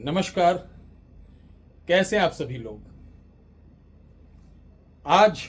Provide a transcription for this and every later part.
नमस्कार। कैसे हैं आप सभी लोग। आज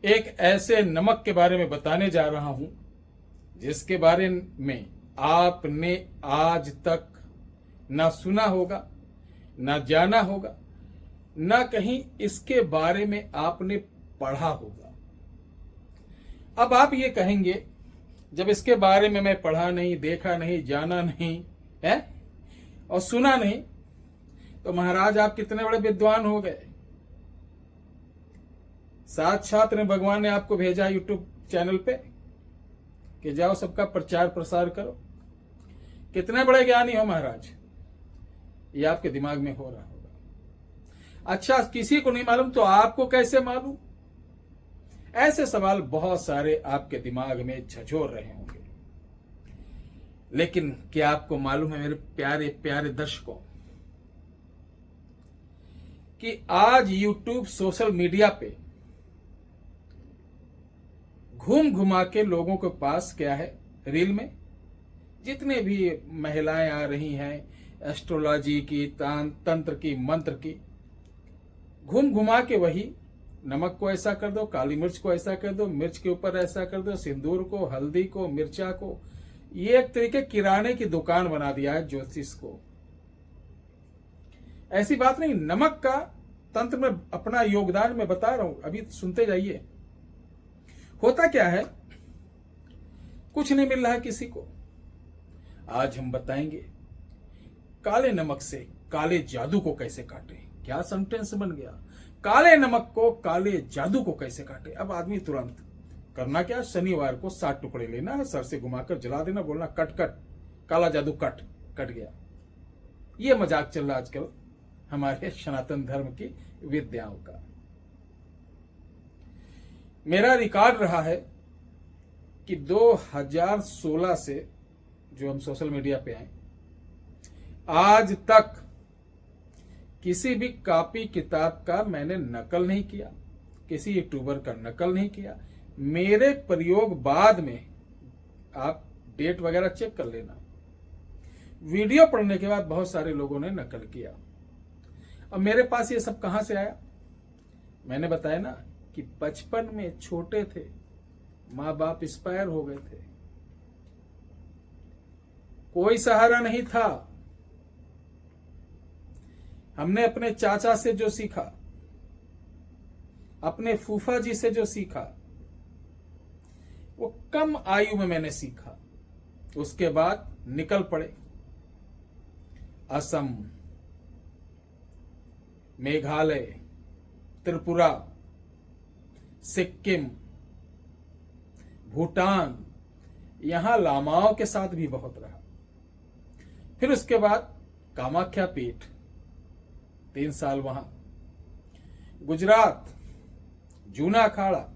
एक ऐसे नमक के बारे में बताने जा रहा हूं जिसके बारे में आपने आज तक ना सुना होगा, ना जाना होगा, ना कहीं इसके बारे में आपने पढ़ा होगा। अब आप ये कहेंगे, जब इसके बारे में मैं पढ़ा नहीं, देखा नहीं, जाना नहीं है और सुना नहीं, तो महाराज आप कितने बड़े विद्वान हो गए। साक्षात ने भगवान ने आपको भेजा यूट्यूब चैनल पे कि जाओ सबका प्रचार प्रसार करो। कितने बड़े ज्ञानी हो महाराज, ये आपके दिमाग में हो रहा होगा। अच्छा, किसी को नहीं मालूम तो आपको कैसे मालूम? ऐसे सवाल बहुत सारे आपके दिमाग में झंझोर रहे होंगे। लेकिन क्या आपको मालूम है मेरे प्यारे प्यारे दर्शकों कि आज यूट्यूब सोशल मीडिया पे घूम घुमा के लोगों के पास क्या है, रील में जितने भी महिलाएं आ रही हैं, एस्ट्रोलॉजी की, तंत्र की, मंत्र की, घूम घुमा के वही नमक को ऐसा कर दो, काली मिर्च को ऐसा कर दो, मिर्च के ऊपर ऐसा कर दो, सिंदूर को, हल्दी को, मिर्चा को, ये एक तरीके किराने की दुकान बना दिया है ज्योतिष को। ऐसी बात नहीं, नमक का तंत्र में अपना योगदान मैं बता रहा हूं, अभी सुनते जाइए। होता क्या है, कुछ नहीं मिल रहा है किसी को। आज हम बताएंगे काले नमक से काले जादू को कैसे काटे। क्या सेंटेंस बन गया, काले नमक को काले जादू को कैसे काटे। अब आदमी तुरंत करना क्या, शनिवार को 7 टुकड़े लेना है, सर से घुमाकर जला देना, बोलना कट कट, काला जादू कट कट गया। ये मजाक चल रहा आजकल हमारे सनातन धर्म की विद्याओं का। मेरा रिकॉर्ड रहा है कि 2016 से जो हम सोशल मीडिया पे आए, आज तक किसी भी कॉपी किताब का मैंने नकल नहीं किया, किसी यूट्यूबर का नकल नहीं किया। मेरे प्रयोग बाद में आप डेट वगैरह चेक कर लेना। वीडियो पढ़ने के बाद बहुत सारे लोगों ने नकल किया। अब मेरे पास ये सब कहां से आया? मैंने बताया ना कि बचपन में छोटे थे, माँ बाप एक्सपायर हो गए थे, कोई सहारा नहीं था। हमने अपने चाचा से जो सीखा, अपने फूफा जी से जो सीखा, वो कम आयु में मैंने सीखा। उसके बाद निकल पड़े असम, मेघालय, त्रिपुरा, सिक्किम, भूटान, यहां लामाओं के साथ भी बहुत रहा। फिर उसके बाद कामाख्या पीठ, 3 साल वहां, गुजरात, जूना अखाड़ा,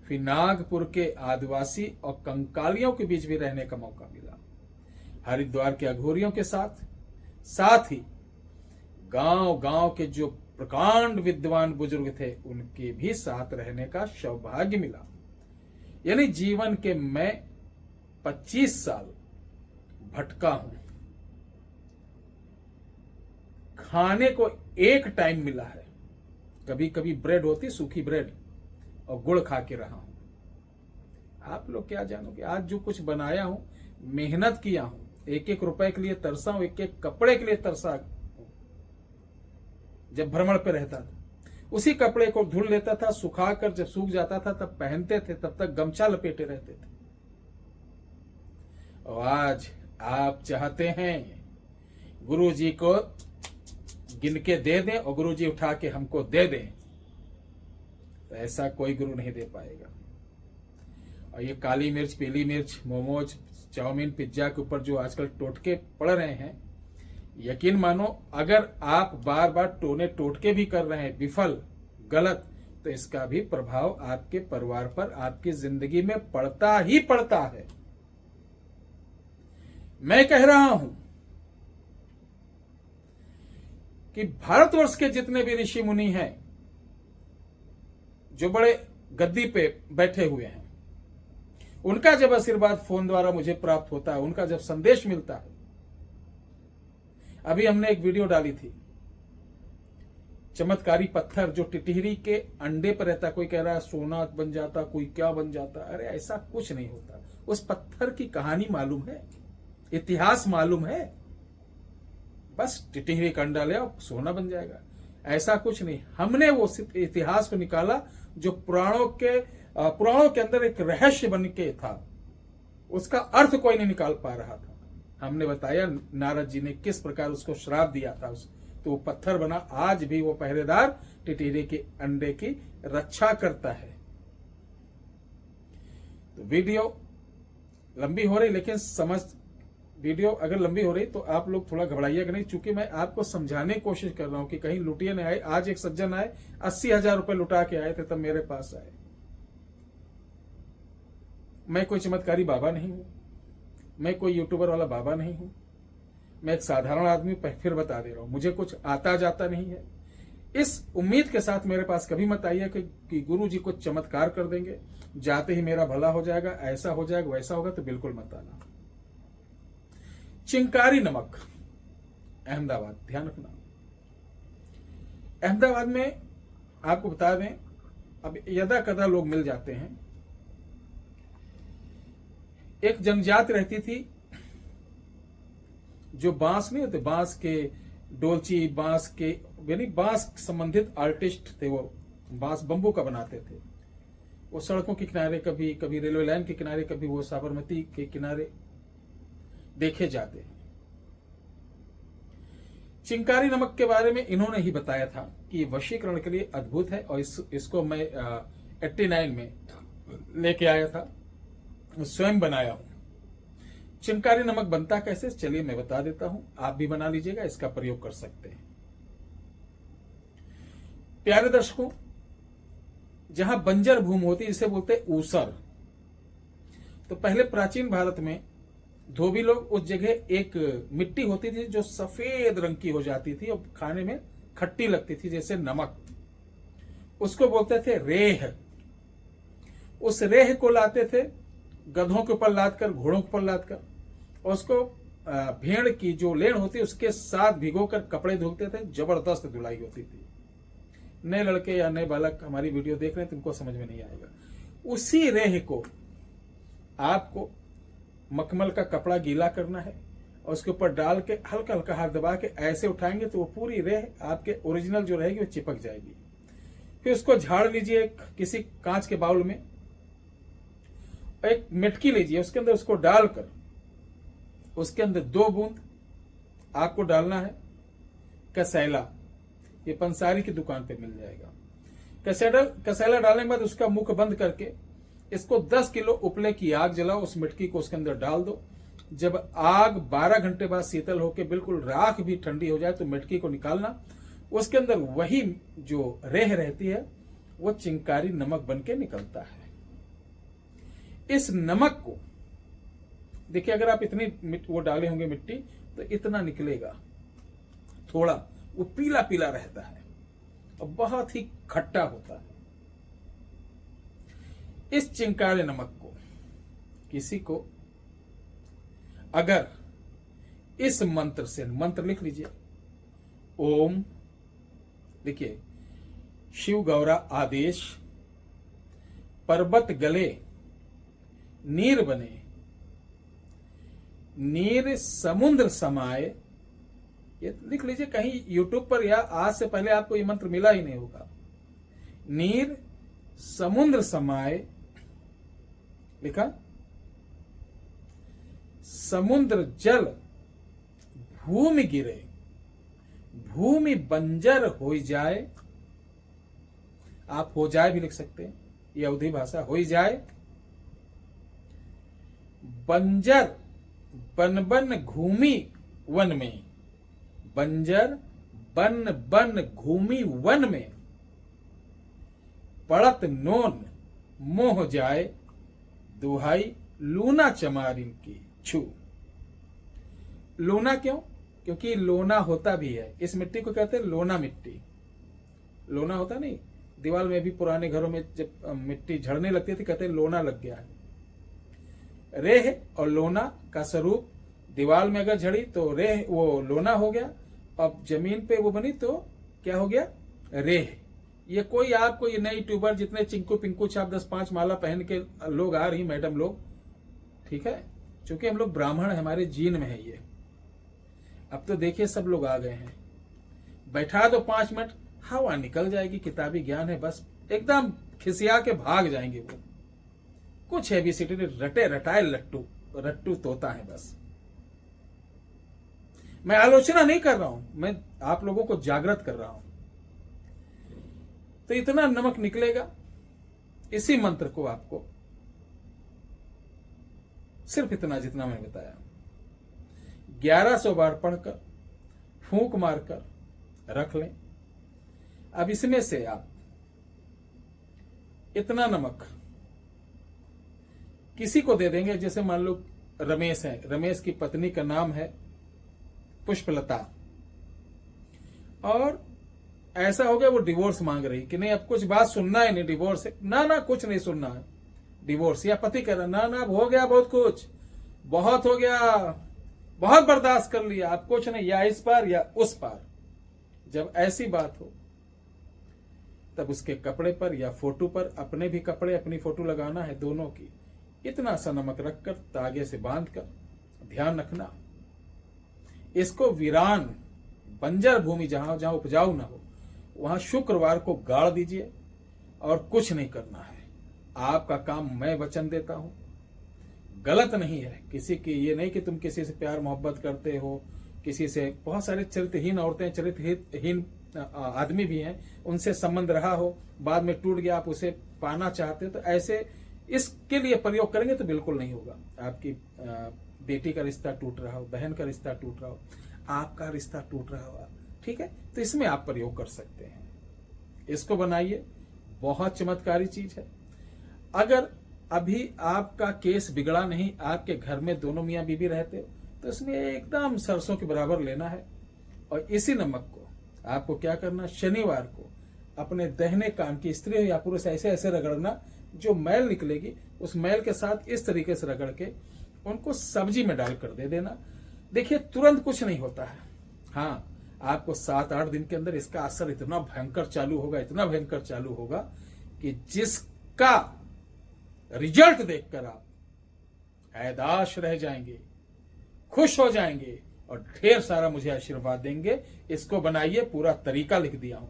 फिर नागपुर के आदिवासी और कंकालियों के बीच भी रहने का मौका मिला। हरिद्वार के अघोरियों के साथ ही गांव गांव के जो प्रकांड विद्वान बुजुर्ग थे उनके भी साथ रहने का सौभाग्य मिला। यानी जीवन के मैं 25 साल भटका हूं। खाने को एक टाइम मिला है, कभी कभी ब्रेड होती, सूखी ब्रेड, और गुड़ खा के रहा हूं। आप लोग क्या जानोगे, आज जो कुछ बनाया हूं, मेहनत किया हूं, एक एक रुपए के लिए तरसा हूं, एक एक कपड़े के लिए तरसा हूं। जब भ्रमण पे रहता था, उसी कपड़े को धुल लेता था, सुखाकर जब सूख जाता था तब पहनते थे, तब तक गमछा लपेटे रहते थे। और आज आप चाहते हैं गुरु जी को गिन के दे दें और गुरु जी उठा के हमको दे दें, तो ऐसा कोई गुरु नहीं दे पाएगा। और ये काली मिर्च, पीली मिर्च, मोमोज, चाउमीन, पिज्जा के ऊपर जो आजकल टोटके पड़ रहे हैं, यकीन मानो अगर आप बार बार टोटके भी कर रहे हैं विफल, गलत, तो इसका भी प्रभाव आपके परिवार पर, आपकी जिंदगी में पड़ता ही पड़ता है। मैं कह रहा हूं कि भारतवर्ष के जितने भी ऋषि मुनि हैं, जो बड़े गद्दी पे बैठे हुए हैं, उनका जब आशीर्वाद फोन द्वारा मुझे प्राप्त होता है, उनका जब संदेश मिलता है, अभी हमने एक वीडियो डाली थी, चमत्कारी पत्थर जो टिटहरी के अंडे पर रहता। कोई कह रहा है सोना बन जाता, कोई क्या बन जाता। अरे ऐसा कुछ नहीं होता। उस पत्थर की कहानी मालूम है, इतिहास मालूम है, बस टिटहरी का अंडा ले आओ सोना बन जाएगा, ऐसा कुछ नहीं। हमने वो इतिहास को निकाला जो पुराणों के अंदर एक रहस्य बन के था, उसका अर्थ कोई नहीं निकाल पा रहा था। हमने बताया नारद जी ने किस प्रकार उसको श्राप दिया था, तो वो पत्थर बना। आज भी वो पहरेदार टिटहरी के अंडे की रक्षा करता है। तो वीडियो लंबी हो रही, लेकिन वीडियो अगर लंबी हो रही तो आप लोग थोड़ा घबराइएगा नहीं, चूंकि मैं आपको समझाने की कोशिश कर रहा हूं कि कहीं लुटिए नहीं आए। आज एक सज्जन आए, 80,000 रुपए लुटा के आए थे, तब मेरे पास आए। मैं कोई चमत्कारी बाबा नहीं हूं, मैं कोई यूट्यूबर वाला बाबा नहीं हूं, मैं एक साधारण आदमी, फिर बता दे रहा हूं, मुझे कुछ आता जाता नहीं है। इस उम्मीद के साथ मेरे पास कभी मत आइए कि गुरु जी कुछ चमत्कार कर देंगे, जाते ही मेरा भला हो जाएगा, ऐसा हो जाएगा, वैसा होगा, तो बिल्कुल मत आना। चिंकारी नमक, अहमदाबाद, ध्यान रखना। अहमदाबाद में आपको बता दें, अब यदा कदा लोग मिल जाते हैं। एक जनजाति रहती थी जो बांस नहीं होते, बांस के डोलची, बांस के यानी बांस संबंधित आर्टिस्ट थे। वो बांस बंबू का बनाते थे। वो सड़कों के किनारे, कभी कभी रेलवे लाइन के किनारे, कभी वो साबरमती के किनारे देखे जाते हैं। चिंकारी नमक के बारे में इन्होंने ही बताया था कि ये वशीकरण के लिए अद्भुत है, और इसको मैं 89 में लेके आया था, स्वयं बनाया हूं। चिंकारी नमक बनता कैसे, चलिए मैं बता देता हूं, आप भी बना लीजिएगा, इसका प्रयोग कर सकते हैं। प्यारे दर्शकों, जहां बंजर भूमि होती है, इसे बोलते हैं ऊसर। तो पहले प्राचीन भारत में धोबी लोग, उस जगह एक मिट्टी होती थी जो सफेद रंग की हो जाती थी और खाने में खट्टी लगती थी जैसे नमक, उसको बोलते थे रेह। उस रेह को लाते थे गधों के ऊपर लाद कर, घोड़ों के ऊपर लाद कर, और उसको भेड़ की जो लेन होती है उसके साथ भिगोकर कपड़े धुलते थे। जबरदस्त धुलाई होती थी। नए लड़के या नए बालक हमारी वीडियो देख रहे हैं तो उनको समझ में नहीं आएगा। उसी रेह को आपको मखमल का कपड़ा गीला करना है और उसके ऊपर डाल के हल्का हल्का हाथ दबा के ऐसे उठाएंगे तो वो पूरी रेह आपके ओरिजिनल जो रहेगी वो चिपक जाएगी। फिर उसको झाड़ लीजिए किसी कांच के बाउल में, एक मटकी लीजिए, उसके अंदर उसको डालकर उसके अंदर 2 बूंद आपको डालना है कसैला। ये पंसारी की दुकान पे मिल जाएगा। कसैला डालने के बाद उसका मुख बंद करके इसको 10 किलो उपले की आग जलाओ, उस मिटकी को उसके अंदर डाल दो। जब आग 12 घंटे बाद शीतल होकर बिल्कुल राख भी ठंडी हो जाए तो मिटकी को निकालना, उसके अंदर वही जो रेह रहती है वो चिंकारी नमक बन के निकलता है। इस नमक को देखिए, अगर आप इतनी वो डाले होंगे मिट्टी तो इतना निकलेगा, थोड़ा वो पीला पीला रहता है और बहुत ही खट्टा होता है। इस चिंकारी नमक को किसी को अगर इस मंत्र से, मंत्र लिख लीजिए, ओम, देखिए, शिव गौरा आदेश, पर्वत गले नीर बने, नीर समुद्र समाये, ये लिख लीजिए। कहीं यूट्यूब पर या आज से पहले आपको ये मंत्र मिला ही नहीं होगा। नीर समुद्र समाये लिखा, समुद्र जल भूमि गिरे, भूमि बंजर हो जाए। आप हो जाए भी लिख सकते हैं, ये अवधी भाषा, हो जाए। बंजर बन बन घूमी वन में, बंजर बन बन घूमी वन में, पड़त नोन मोह जाए, दुहाई लूना चमारिन की छू। लोना क्यों? क्योंकि लोना होता भी है। इस मिट्टी को कहते हैं लोना मिट्टी। लोना होता नहीं, दीवार में भी पुराने घरों में जब मिट्टी झड़ने लगती थी कहते हैं लोना लग गया है। रेह और लोना का स्वरूप दीवार में अगर झड़ी तो रेह, वो लोना हो गया। अब जमीन पे वो बनी तो क्या हो गया, रेह। ये कोई आपको ये नई ट्यूबर जितने चिंकू पिंकू छाप 10-5 माला पहन के लोग आ रही मैडम लोग, ठीक है, चूंकि हम लोग ब्राह्मण है, हमारे जीन में है ये। अब तो देखिए सब लोग आ गए हैं, बैठा दो 5 मिनट, हवा निकल जाएगी, किताबी ज्ञान है, बस एकदम खिसिया के भाग जाएंगे वो। कुछ एबीसीडी रटे रटाए रट्टू तोता है बस। मैं आलोचना नहीं कर रहा हूं, मैं आप लोगों को जागृत कर रहा हूं। तो इतना नमक निकलेगा, इसी मंत्र को आपको सिर्फ इतना जितना मैंने बताया 1100 बार पढ़कर फूंक मारकर रख लें। अब इसमें से आप इतना नमक किसी को दे देंगे, जैसे मान लो रमेश है, रमेश की पत्नी का नाम है पुष्पलता, और ऐसा हो गया वो डिवोर्स मांग रही कि नहीं अब कुछ बात सुनना है नहीं, डिवोर्स है ना, कुछ नहीं सुनना है डिवोर्स। या पति कह रहा ना अब हो गया बहुत कुछ, बहुत हो गया, बहुत बर्दाश्त कर लिया, अब कुछ नहीं, या इस पार या उस पार। जब ऐसी बात हो तब उसके कपड़े पर या फोटो पर, अपने भी कपड़े अपनी फोटो लगाना है दोनों की, इतना सा नमक रखकर तागे से बांधकर, ध्यान रखना इसको वीरान बंजर भूमि जहां जहां उपजाऊ ना हो वहां शुक्रवार को गाड़ दीजिए, और कुछ नहीं करना है। आपका काम मैं वचन देता हूं, गलत नहीं है किसी की, ये नहीं कि तुम किसी से प्यार मोहब्बत करते हो, किसी से, बहुत सारे चरित्रहीन औरतें, चरित्रहीन आदमी भी हैं, उनसे संबंध रहा हो, बाद में टूट गया, आप उसे पाना चाहते हो, तो ऐसे इसके लिए प्रयोग करेंगे तो बिल्कुल नहीं होगा। आपकी बेटी का रिश्ता टूट रहा हो, बहन का रिश्ता टूट रहा हो, आपका रिश्ता टूट रहा हो, ठीक है, तो इसमें आप प्रयोग कर सकते हैं। इसको बनाइए, बहुत चमत्कारी चीज है। अगर अभी आपका केस बिगड़ा नहीं, आपके घर में दोनों मियां बीबी रहते हो, तो इसमें एकदम सरसों के बराबर लेना है, और इसी नमक को आपको क्या करना, शनिवार को अपने दाहिने कान की, स्त्री हो या पुरुष, ऐसे ऐसे रगड़ना, जो मैल निकलेगी उस मैल के साथ इस तरीके से रगड़ के उनको सब्जी में डालकर दे देना। देखिए तुरंत कुछ नहीं होता है, हाँ आपको 7-8 दिन के अंदर इसका असर इतना भयंकर चालू होगा, इतना भयंकर चालू होगा कि जिसका रिजल्ट देखकर आप हैदाश रह जाएंगे, खुश हो जाएंगे, और ढेर सारा मुझे आशीर्वाद देंगे। इसको बनाइए, पूरा तरीका लिख दिया हूं।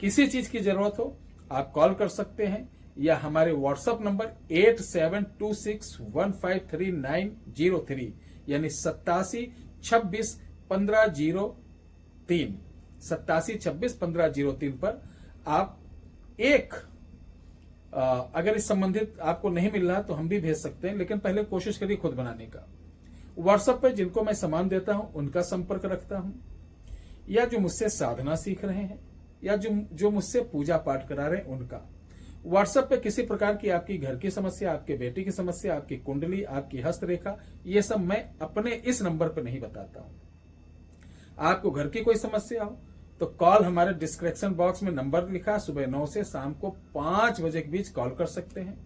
किसी चीज की जरूरत हो आप कॉल कर सकते हैं, या हमारे व्हाट्सएप नंबर 8726153903 यानी 87261503 87261503 पर आप एक अगर इस संबंधित आपको नहीं मिल रहा तो हम भी भेज सकते हैं, लेकिन पहले कोशिश करिए खुद बनाने का। व्हाट्सएप पे जिनको मैं सामान देता हूं उनका संपर्क रखता हूं, या जो मुझसे साधना सीख रहे हैं, या जो मुझसे पूजा पाठ करा रहे हैं उनका। व्हाट्सएप पे किसी प्रकार की आपकी घर की समस्या, आपके बेटे की समस्या, आपकी कुंडली, आपकी हस्तरेखा, ये सब मैं अपने इस नंबर पे नहीं बताता हूं। आपको घर की कोई समस्या हो तो कॉल, हमारे डिस्क्रिप्शन बॉक्स में नंबर लिखा, सुबह 9 से शाम को 5 बजे के बीच कॉल कर सकते हैं।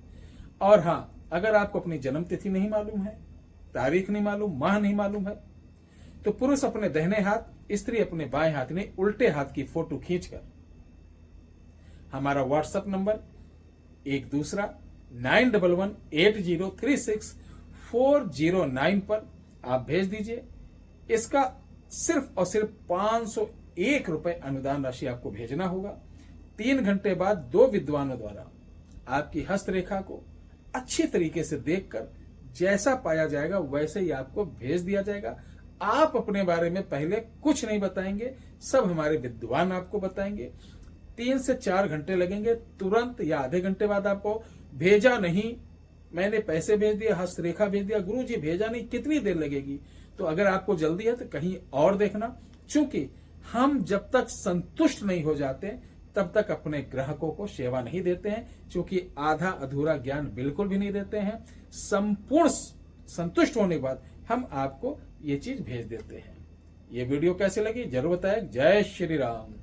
और हाँ, अगर आपको अपनी जन्म तिथि नहीं मालूम है, तारीख नहीं मालूम, माह नहीं मालूम है, तो पुरुष अपने दाहिने हाथ, स्त्री अपने बाएं हाथ में उल्टे हाथ की फोटो खींचकर हमारा व्हाट्सएप नंबर एक दूसरा 9118036409 पर आप भेज दीजिए। इसका सिर्फ और सिर्फ 501 रुपए अनुदान राशि आपको भेजना होगा। 3 घंटे बाद 2 विद्वानों द्वारा आपकी हस्तरेखा को अच्छी तरीके से देखकर जैसा पाया जाएगा वैसे ही आपको भेज दिया जाएगा। आप अपने बारे में पहले कुछ नहीं बताएंगे, सब हमारे विद्वान आपको बताएंगे। 3 से 4 घंटे लगेंगे, तुरंत या आधे घंटे बाद आपको भेजा नहीं, मैंने पैसे भेज दिया, हस्तरेखा भेज दिया, गुरुजी भेजा नहीं, कितनी देर लगेगी? तो अगर आपको जल्दी है तो कहीं और देखना, क्योंकि हम जब तक संतुष्ट नहीं हो जाते तब तक अपने ग्राहकों को सेवा नहीं देते हैं, क्योंकि आधा अधूरा ज्ञान बिल्कुल भी नहीं देते हैं। संपूर्ण संतुष्ट होने के बाद हम आपको ये चीज भेज देते हैं। ये वीडियो कैसे लगी जरूर बताएं। जय श्री राम।